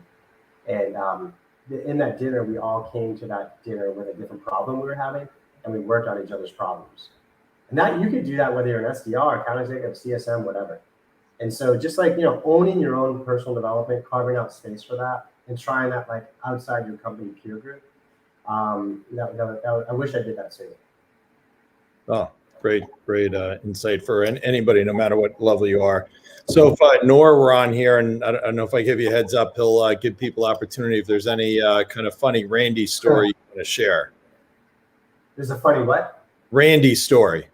And in that dinner, we all came to that dinner with a different problem we were having, and we worked on each other's problems. And that you could do that whether you're an SDR, account executive, CSM, whatever. And so just owning your own personal development, carving out space for that, and trying that outside your company peer group. I wish I did that sooner. Oh, great insight for anybody, no matter what level you are. So if Nour were on here, and I don't know if I give you a heads up, he'll give people opportunity if there's any kind of funny Randy story you want to share. There's a funny what? Randy story.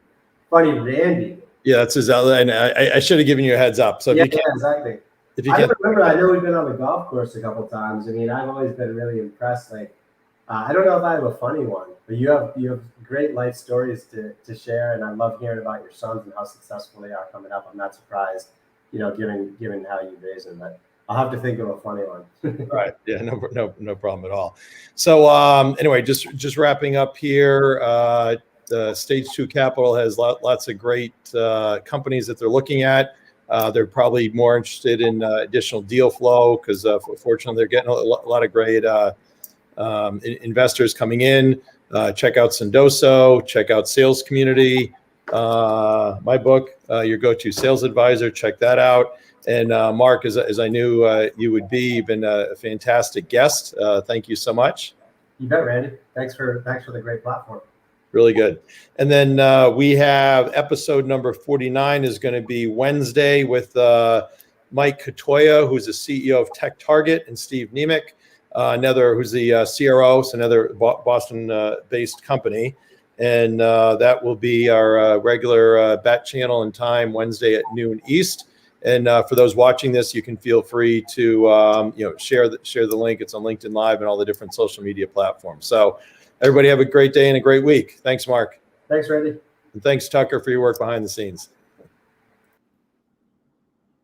Funny Randy. Yeah, that's his. And I should have given you a heads up. So if yeah, you can't, exactly. If you I can't, remember. I know we've been on the golf course a couple times. I mean, I've always been really impressed. Like, I don't know if I have a funny one, but you have great life stories to share, and I love hearing about your sons and how successful they are coming up. I'm not surprised, given how you raise them. But I'll have to think of a funny one. right? Yeah, no problem at all. So anyway, just wrapping up here. The Stage 2 Capital has lots of great companies that they're looking at. They're probably more interested in additional deal flow because fortunately they're getting a lot of great investors coming in. Check out Sendoso, check out Sales Community, my book, your go-to sales advisor. Check that out. And Mark, as I knew you would be, you've been a fantastic guest. Thank you so much. You bet, Randy. Thanks for the great platform. Really good. And then we have episode number 49 is going to be Wednesday with Mike Katoya, who's the CEO of Tech Target, and Steve Nemec, who's the CRO, so another Boston-based company. And that will be our regular bat channel and time, Wednesday at noon East. And for those watching this, you can feel free to share the link. It's on LinkedIn Live and all the different social media platforms. So everybody have a great day and a great week. Thanks, Mark. Thanks, Randy. And thanks, Tucker, for your work behind the scenes.